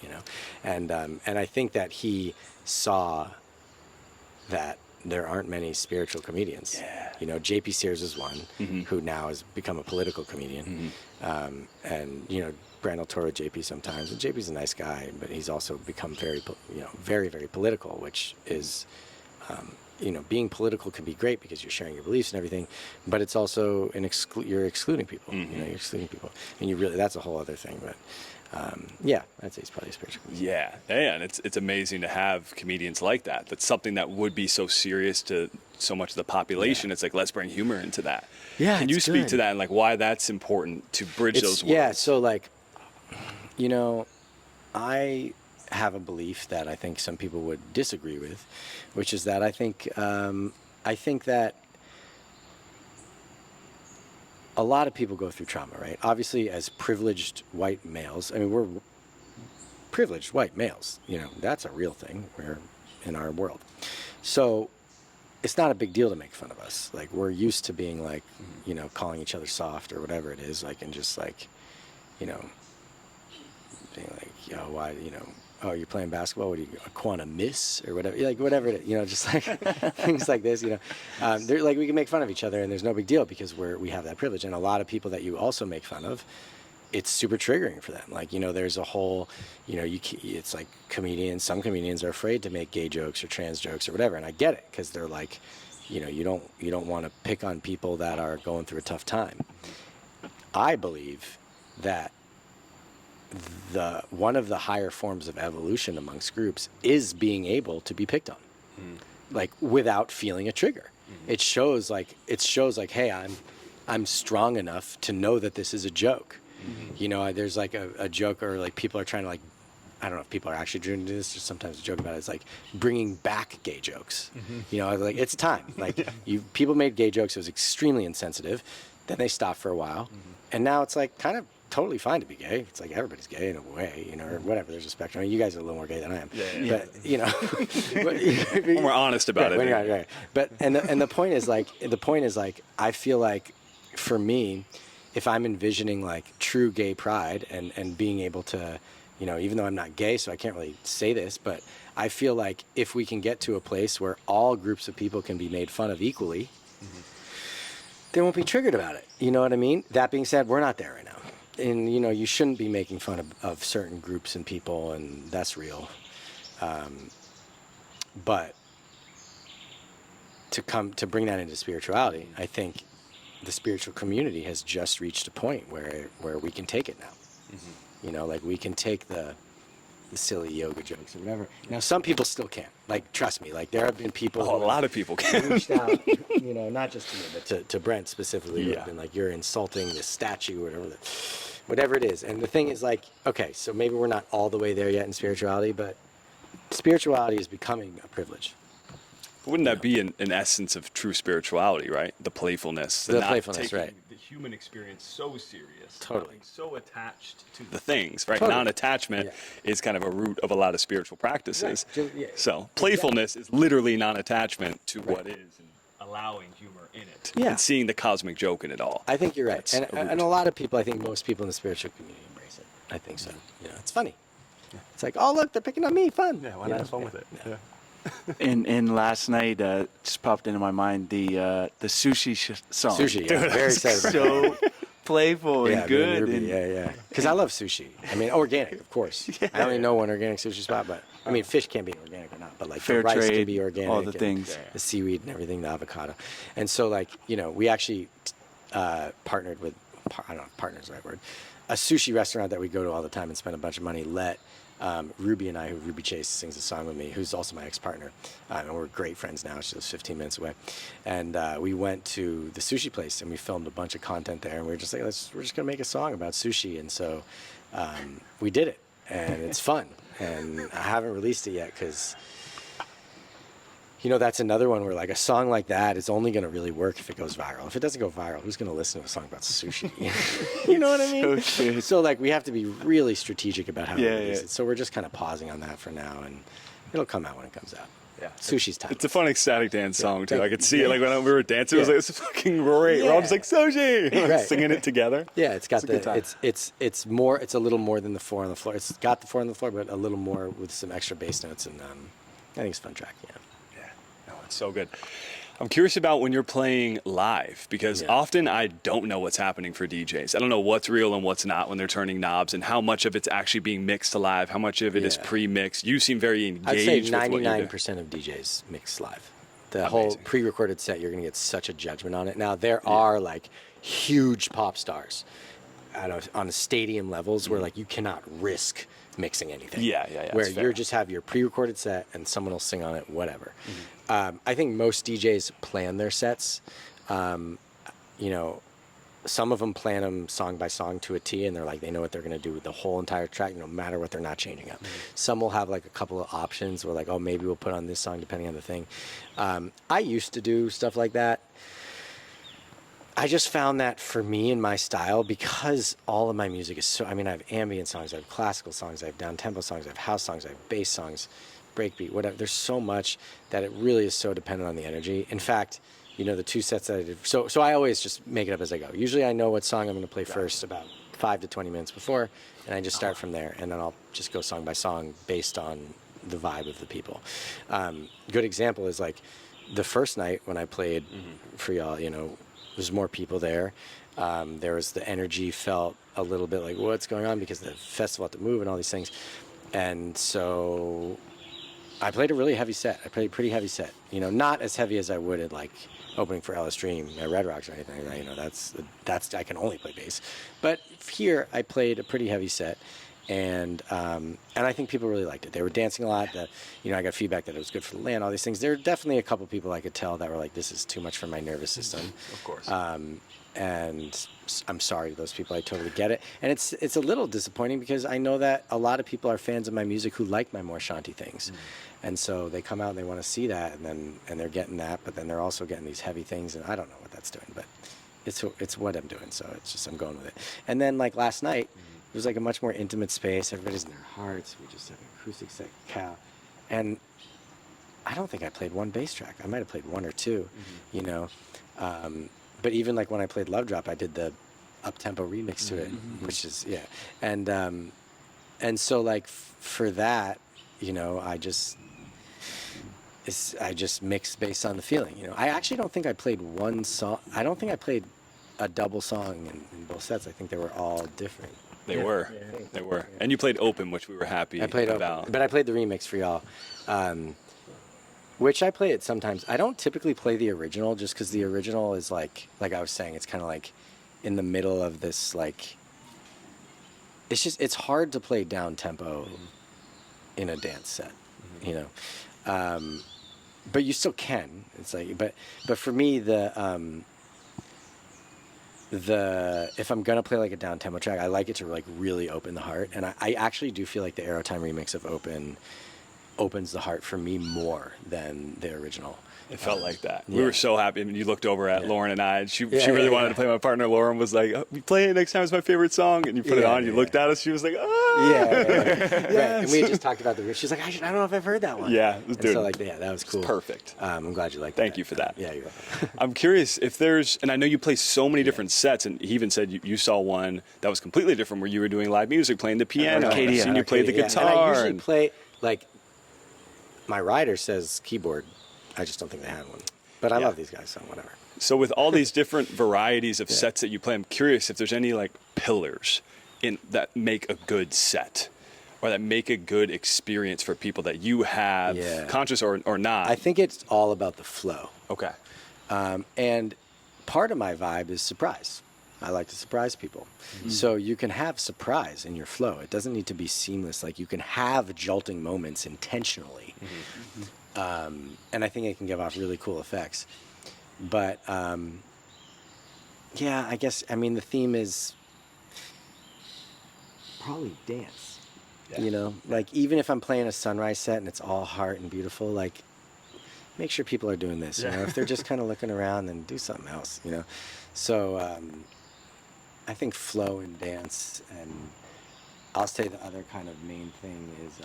And I think that he saw that there aren't many spiritual comedians. Yeah. You know, JP Sears is one who now has become a political comedian. And, you know, Brandel tour with JP sometimes, and JP's a nice guy, but he's also become very, you know, very, very political, which is, you know, being political can be great because you're sharing your beliefs and everything, but it's also you're excluding people. You know, you're excluding people, and that's a whole other thing. But yeah, I'd say it's probably a spiritual. Yeah, and it's amazing to have comedians like that. That's something that would be so serious to so much of the population. It's like, let's bring humor into that. Yeah, can you speak to that and like why that's important to bridge those worlds? Yeah, so like, you know, I have a belief that I think some people would disagree with, which is that I think that a lot of people go through trauma, right? Obviously, as privileged white males, I mean, we're privileged white males. You know, that's a real thing. We're in our world. So it's not a big deal to make fun of us. Like, we're used to being like, you know, calling each other soft or whatever it is, like, and just like, you know, being like, yo, why, you know, oh, you're playing basketball? What are you, Equanimous or whatever? Like, whatever it is, you know, just like things like this, you know. They're like, we can make fun of each other and there's no big deal because we have that privilege. And a lot of people that you also make fun of, it's super triggering for them. Like, you know, there's a whole, you know, it's like some comedians are afraid to make gay jokes or trans jokes or whatever. And I get it, because they're like, you know, you don't want to pick on people that are going through a tough time. I believe that one of the higher forms of evolution amongst groups is being able to be picked on, like, without feeling a trigger. It shows like, hey, I'm strong enough to know that this is a joke. You know, there's like a joke, or like people are trying to, like, I don't know if people are actually doing this, or sometimes a joke about it. It's like bringing back gay jokes. You know, like, it's time. Like, people made gay jokes. It was extremely insensitive. Then they stopped for a while, and now it's like kind of totally fine to be gay. It's like everybody's gay in a way, you know, or whatever. There's a spectrum. I mean, you guys are a little more gay than I am. But, you know, When we're honest about it. Right. But and the point is like, I feel like, for me, if I'm envisioning like true gay pride and being able to, you know, even though I'm not gay, so I can't really say this, but I feel like if we can get to a place where all groups of people can be made fun of equally, they won't be triggered about it. You know what I mean? That being said, we're not there right now. And, you know, you shouldn't be making fun of certain groups and people, and that's real. But to bring that into spirituality, I think the spiritual community has just reached a point where we can take it now. You know, like, we can take the silly yoga jokes or whatever. Now, some people still can't. Like, trust me, like, there have been people a lot of people can. reached out, you know, not just to me, but to Brent specifically, who have been like, you're insulting this statue or whatever it is. And the thing is, like, okay, so maybe we're not all the way there yet in spirituality, but spirituality is becoming a privilege. Wouldn't that be an essence of true spirituality, right? The playfulness. The playfulness, right. The human experience so serious. Totally. Being so attached to the things, right? Totally. Non-attachment is kind of a root of a lot of spiritual practices. Right. Yeah. So playfulness is literally non-attachment to what is, and allowing humor in it. Yeah. And seeing the cosmic joke in it all. I think you're right. That's And a lot of people, I think most people in the spiritual community embrace it. I think so. You know, it's funny. It's like, oh, look, they're picking on me. Fun. Yeah, why not have fun with it? Yeah. And last night, just popped into my mind the sushi song. Sushi, yeah. Very excited about So playful and me good. Ruby, and yeah. Because I love sushi. I mean, organic, of course. I only know one organic sushi spot, but I mean, fish can be organic or not, but like Fair the rice trade, can be organic. all the and things. the seaweed and everything, the avocado. And so, like, you know, we actually partnered with, I don't know if partner's the right word, a sushi restaurant that we go to all the time and spend a bunch of money, Ruby and I, who Ruby Chase sings a song with me, who's also my ex-partner, and we're great friends now. She lives 15 minutes away, and we went to the sushi place and we filmed a bunch of content there, and we were just like, we're just gonna make a song about sushi, and so we did it, and it's fun, and I haven't released it yet because, you know, that's another one where, like, a song like that is only gonna really work if it goes viral. If it doesn't go viral, who's gonna listen to a song about sushi? You know what I mean? So like, we have to be really strategic about how we release it. So we're just kind of pausing on that for now, and it'll come out when it comes out. Yeah, sushi's time. It's a fun ecstatic dance song too. I could see it, like, when we were dancing. It was like, this is fucking great. We're all just like, sushi, like, singing it together. Yeah, it's got it's more. It's a little more than the 4 on the floor. It's got the 4 on the floor, but a little more with some extra bass notes, and I think it's a fun track. Yeah. It's so good. I'm curious about when you're playing live, because often I don't know what's happening for DJs. I don't know what's real and what's not when they're turning knobs, and how much of it's actually being mixed live, how much of it is pre-mixed. You seem very engaged. I'd say with what you do. 99% of DJs mix live. The whole pre-recorded set, you're going to get such a judgment on it. Now, there are like huge pop stars on stadium levels where like you cannot risk mixing anything. Where you just have your pre-recorded set and someone will sing on it, whatever. I think most DJs plan their sets. You know, some of them plan them song by song to a T, and they're like, they know what they're going to do with the whole entire track, no matter what, they're not changing up. Some will have like a couple of options where like, oh, maybe we'll put on this song depending on the thing. I used to do stuff like that. I just found that for me and my style, because all of my music is so, I mean, I have ambient songs, I have classical songs, I have down-tempo songs, I have house songs, I have bass songs, breakbeat, whatever. There's so much that it really is so dependent on the energy. In fact, you know, the two sets that I did, so I always just make it up as I go. Usually I know what song I'm going to play first about 5 to 20 minutes before, and I just start from there, and then I'll just go song by song based on the vibe of the people. Good example is like the first night when I played for y'all, you know, there's more people there. There was the energy felt a little bit like what's going on because the festival had to move and all these things. And so I played a really heavy set. I played a pretty heavy set. You know, not as heavy as I would at like opening for Ellis Dream at Red Rocks or anything. You know, that's I can only play bass. But here I played a pretty heavy set. And I think people really liked it. They were dancing a lot. You know, I got feedback that it was good for the land, all these things. There were definitely a couple people I could tell that were like, this is too much for my nervous system. Of course. And I'm sorry to those people. I totally get it. And it's a little disappointing because I know that a lot of people are fans of my music who like my more shanty things. And so they come out and they want to see that, and they're getting that, but then they're also getting these heavy things, and I don't know what that's doing, but it's what I'm doing, so it's just I'm going with it. And then like last night, it was like a much more intimate space. Everybody's in their hearts. We just have an acoustic set, and I don't think I played one bass track. I might have played one or two, you know. But even like when I played Love Drop, I did the up-tempo remix to it, which is and so like for that, you know, I just mix based on the feeling. You know, I actually don't think I played one song. I don't think I played a double song in both sets. I think they were all different. They were. And you played open, which we were happy I played about. Open, but I played the remix for y'all, which I play it sometimes. I don't typically play the original just because the original is like I was saying, it's kind of like in the middle of this, like, it's hard to play down tempo in a dance set, you know. But you still can. It's like, but for me, if I'm gonna play like a down tempo track, I like it to like really open the heart, and I actually do feel like the Aerotime remix of Open opens the heart for me more than the original. It felt like that. We were so happy. I mean, you looked over at Lauren and I, and she really wanted to play. My partner Lauren was like, "We play it next time. It's my favorite song." And you put it on. You looked at us. She was like, "Oh, yes. Right. And we had just talked about the. She's like, I don't know if I've heard that one. Yeah, dude. So like, that was cool. Perfect. I'm glad you liked that. Thank you for that. Yeah, you're welcome. I'm curious if there's, and I know you play so many different sets, and he even said you saw one that was completely different where you were doing live music, playing the piano. Arcadia. And you played the guitar. And I usually play like my rider says keyboard. I just don't think they had one. But I love these guys, so whatever. So with all these different varieties of sets that you play, I'm curious if there's any like pillars that make a good set or that make a good experience for people that you have, conscious or not. I think it's all about the flow. Okay. And part of my vibe is surprise. I like to surprise people. So you can have surprise in your flow. It doesn't need to be seamless. Like you can have jolting moments intentionally. And I think it can give off really cool effects. But, I guess, I mean, the theme is probably dance. You know? Like, even if I'm playing a sunrise set and it's all heart and beautiful, like, make sure people are doing this, you know? If they're just kind of looking around, then do something else, you know? So, I think flow and dance, and I'll say the other kind of main thing is...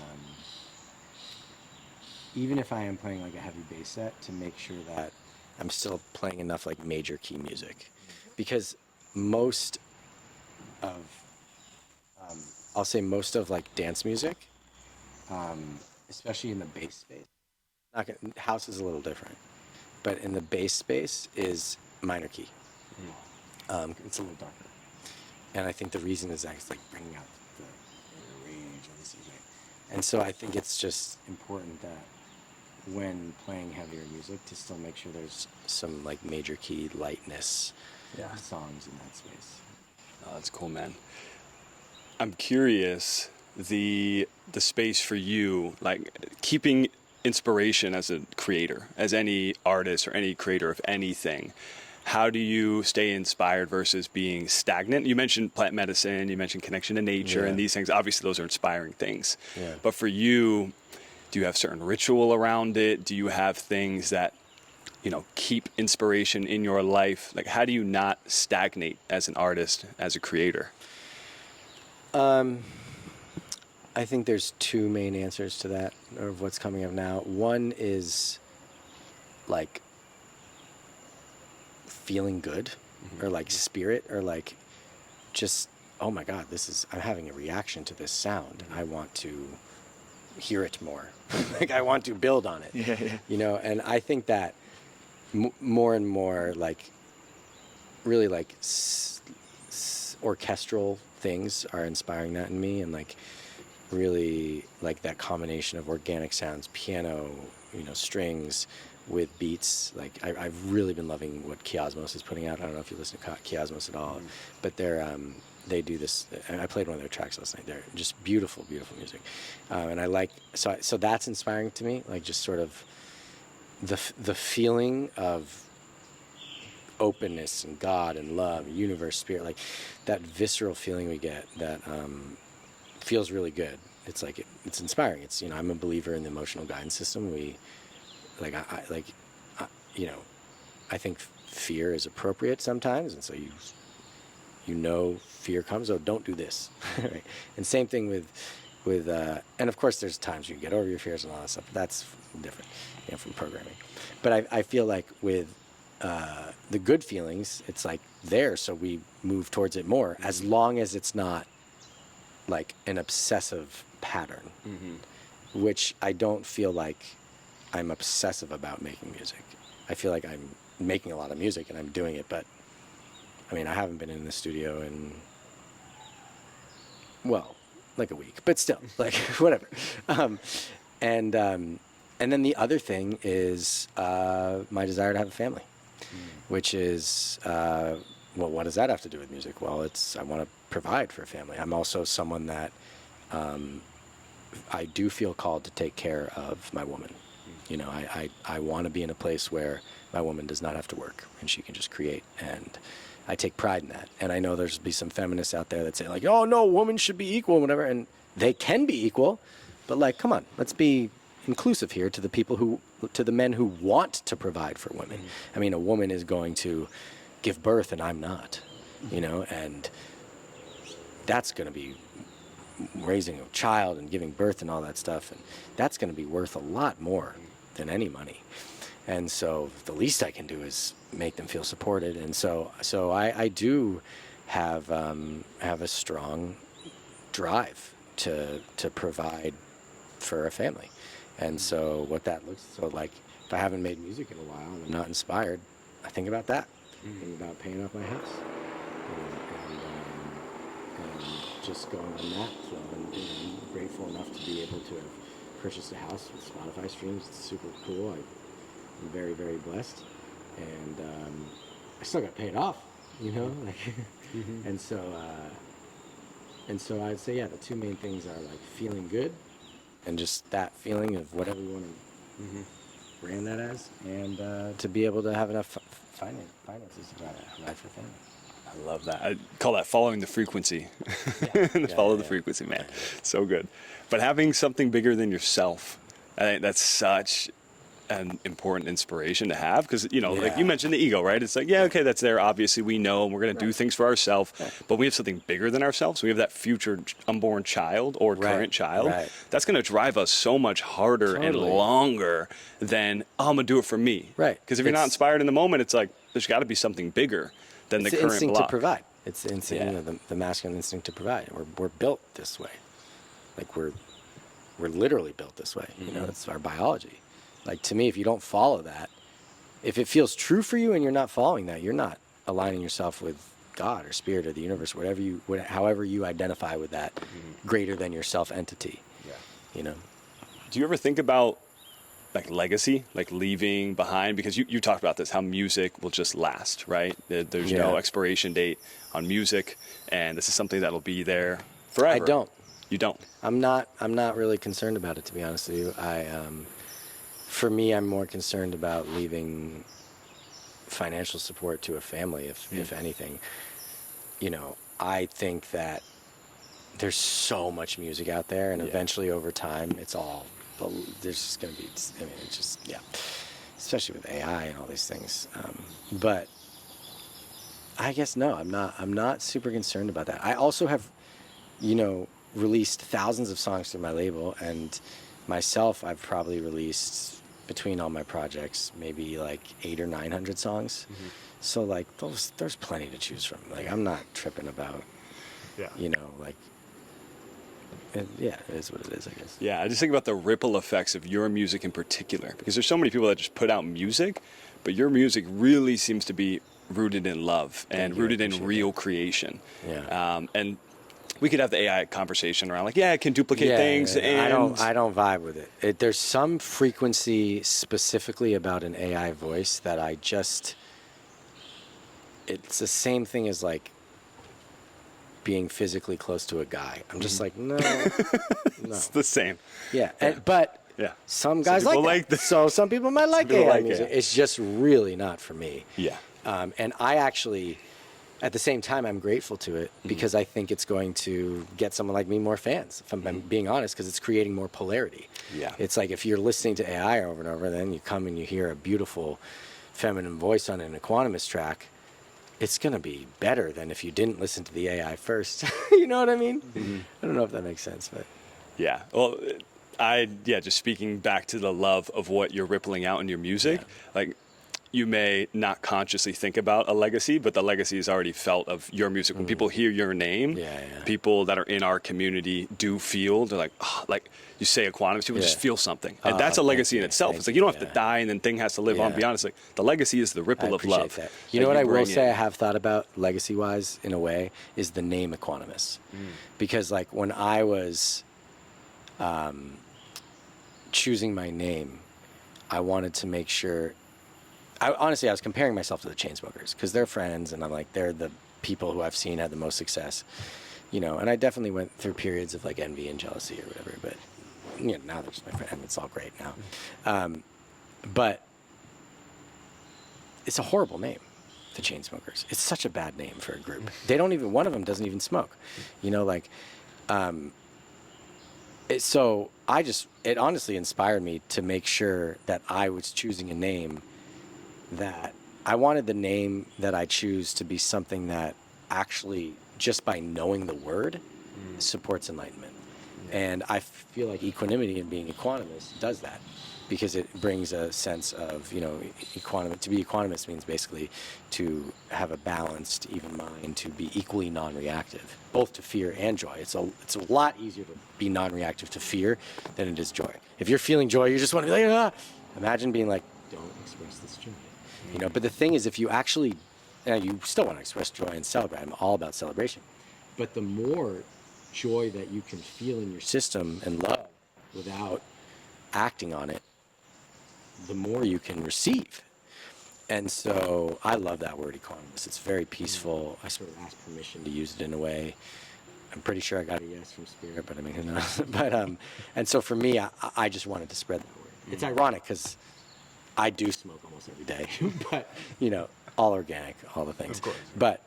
even if I am playing like a heavy bass set, to make sure that I'm still playing enough like major key music, because most of I'll say most of like dance music, especially in the bass space, house is a little different. but in the bass space is minor key. It's a little darker. And I think the reason is that it's like bringing out the rage of this music. And so I think it's just important that when playing heavier music to still make sure there's some like major key lightness songs in that space. Oh, that's cool, man. I'm curious, the space for you, like keeping inspiration as a creator, as any artist or any creator of anything. How do you stay inspired versus being stagnant? You mentioned plant medicine, you mentioned connection to nature and these things. Obviously, those are inspiring things. Yeah. But for you, do you have certain ritual around it? Do you have things that, keep inspiration in your life? Like, how do you not stagnate as an artist, as a creator? I think there's two main answers to that, of what's coming up now. One is like feeling good, or like spirit, or like just, oh my God, I'm having a reaction to this sound. I want to hear it more. Like I want to build on it. And I think that more and more like really like orchestral things are inspiring that in me, and like really like that combination of organic sounds, piano, strings with beats. Like I've really been loving what Chiasmos is putting out. I don't know if you listen to Chiasmos at all, but they do this. I played one of their tracks last night. They're just beautiful, beautiful music, and I like so that's inspiring to me. Like just sort of the feeling of openness and God and love, universe, spirit, like that visceral feeling we get that feels really good. It's like it's inspiring. It's I'm a believer in the emotional guidance system. I think fear is appropriate sometimes, and so fear comes. Oh, don't do this. Right? And same thing with and of course there's times you get over your fears and all that stuff. But that's different, from programming. But I feel like with the good feelings, it's like there, so we move towards it more, as long as it's not like an obsessive pattern, which I don't feel like I'm obsessive about making music. I feel like I'm making a lot of music and I'm doing it, but I mean, I haven't been in the studio in, like a week, but still, like whatever. And then the other thing is my desire to have a family, which is, what does that have to do with music? Well, I want to provide for a family. I'm also someone that I do feel called to take care of my woman. I want to be in a place where my woman does not have to work and she can just create, and I take pride in that. And I know there's be some feminists out there that say like, oh no, women should be equal and whatever, and they can be equal, but like, come on, let's be inclusive here to the men who want to provide for women. I mean, a woman is going to give birth and I'm not, and that's going to be raising a child and giving birth and all that stuff, and that's going to be worth a lot more than any money. And so the least I can do is make them feel supported. And so I do have a strong drive to provide for a family. And so what that looks like, if I haven't made music in a while and I'm not inspired, I think about that. I think about paying off my house, and just going on that flow. And I'm grateful enough to be able to have purchased a house with Spotify streams. It's super cool. I'm very, very blessed, and I still got paid off, and so I'd say, the two main things are like feeling good, and just that feeling of whatever you want to brand that as, and to be able to have enough finances to provide for family. I love that. I call that following the frequency. Follow the frequency, man. So good. But having something bigger than yourself, I think that's such an important inspiration to have, because like you mentioned the ego, right? It's like, okay, that's there, obviously we know, and we're going to do things for ourselves, but we have something bigger than ourselves. We have that future unborn child or current child that's going to drive us so much harder and longer than, I'm gonna do it for me, because if you're not inspired in the moment, it's like there's got to be something bigger than the current instinct block. to provide. It's the instinct, the masculine instinct to provide. We're built this way, like we're literally built this way. It's our biology. Like, to me, if you don't follow that, if it feels true for you and you're not following that, you're not aligning yourself with God or spirit or the universe, however you identify with that greater than yourself entity. Yeah. You know? Do you ever think about like legacy, like leaving behind? Because you talked about this, how music will just last, right? There's no expiration date on music, and this is something that'll be there forever. I don't. You don't? I'm not really concerned about it, to be honest with you. For me, I'm more concerned about leaving financial support to a family, if anything. You know, I think that there's so much music out there, and eventually over time, there's just going to be, I mean, it's just, especially with AI and all these things. But I guess, no, I'm not super concerned about that. I also have, released thousands of songs through my label, and myself, I've probably released between all my projects, maybe like 800 or 900 songs. Mm-hmm. So like there's plenty to choose from. Like I'm not tripping about, like, it is what it is, I guess. Yeah, I just think about the ripple effects of your music in particular, because there's so many people that just put out music, but your music really seems to be rooted in love and rooted in real creation. Yeah. And we could have the AI conversation around like, it can duplicate things. Yeah. And I don't vibe with it. There's some frequency specifically about an AI voice that it's the same thing as like being physically close to a guy. I'm just like, no. It's the same. Yeah. But some guys like that. So some people might like AI music. It's just really not for me. Yeah. And I actually, at the same time, I'm grateful to it because I think it's going to get someone like me more fans, if I'm being honest, because it's creating more polarity. Yeah. It's like if you're listening to AI over and over, then you come and you hear a beautiful feminine voice on an Equanimous track, it's going to be better than if you didn't listen to the AI first. You know what I mean? Mm-hmm. I don't know if that makes sense, but. Yeah. Well, just speaking back to the love of what you're rippling out in your music, like, you may not consciously think about a legacy, but the legacy is already felt of your music. When people hear your name, people that are in our community do feel, they're like, like you say Equanimous, people just feel something. And that's a legacy in itself. It's like, you don't have to die and then thing has to live on. Be honest, like the legacy is the ripple of love. That. You know what I will say I have thought about legacy-wise in a way is the name Equanimous. Because like when I was choosing my name, I wanted to make sure, I was comparing myself to the Chainsmokers because they're friends, and I'm like, they're the people who I've seen had the most success, and I definitely went through periods of like envy and jealousy or whatever, but now they're just my friend, and it's all great now. But it's a horrible name, the Chainsmokers. It's such a bad name for a group. One of them doesn't even smoke, so it honestly inspired me to make sure that I was choosing a name that I wanted the name that I choose to be something that actually, just by knowing the word, supports enlightenment. Yeah. And I feel like equanimity and being equanimous does that because it brings a sense of, equanimous. To be equanimous means basically to have a balanced, even mind, to be equally non-reactive, both to fear and joy. It's a lot easier to be non-reactive to fear than it is joy. If you're feeling joy, you just want to be like, ah. Imagine being like, don't express this joy. But the thing is, if you actually, you still want to express joy and celebrate. I'm all about celebration. But the more joy that you can feel in your system and love without acting on it, the more you can receive. And so I love that word equanimous. It's very peaceful. I sort of asked permission to use it in a way. I'm pretty sure I got a yes from Spirit, but I mean, who knows? But, and so for me, I just wanted to spread that word. It's ironic because I do smoke almost every day, but, all organic, all the things. Of course. But,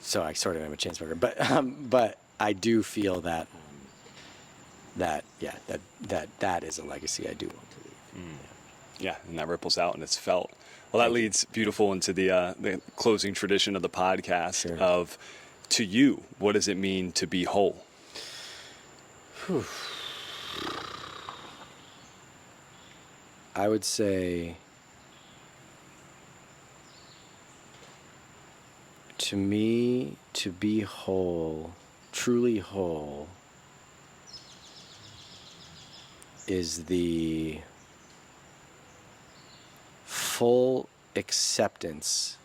so I sort of am a chain smoker, but I do feel that is a legacy I do want to leave. Yeah, and that ripples out and it's felt. Well, that leads beautiful into the closing tradition of the podcast of, to you, what does it mean to be whole? I would say, to me, to be whole, truly whole, is the full acceptance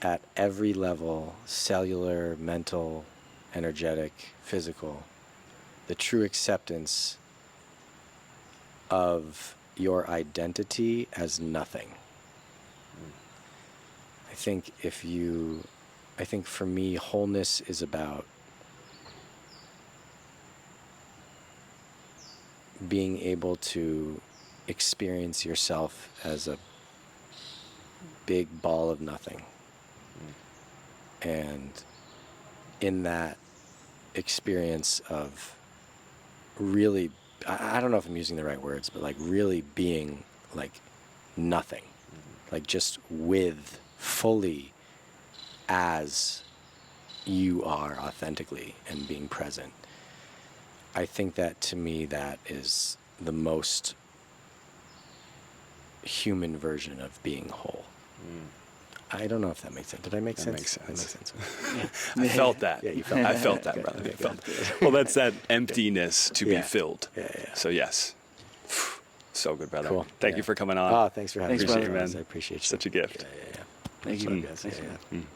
at every level, cellular, mental, energetic, physical, the true acceptance of your identity as nothing. I think for me, wholeness is about being able to experience yourself as a big ball of nothing. And in that experience of really, I don't know if I'm using the right words, but like really being like nothing, like just with fully as you are authentically and being present. I think that to me, that is the most human version of being whole. I don't know if that makes sense. Did I make sense? Makes sense. That makes sense. I felt that. Yeah, you felt I that. felt that, Good. brother. Okay, I felt good. that. Well, that's that emptiness to be Yeah. filled. Yeah. So yes. So good, brother. Cool. Thank Yeah. you for coming on. Oh, thanks for having Thanks, me. brother. I appreciate you. Such a gift. Yeah. Thank you. Guys. Thanks, Yeah. man.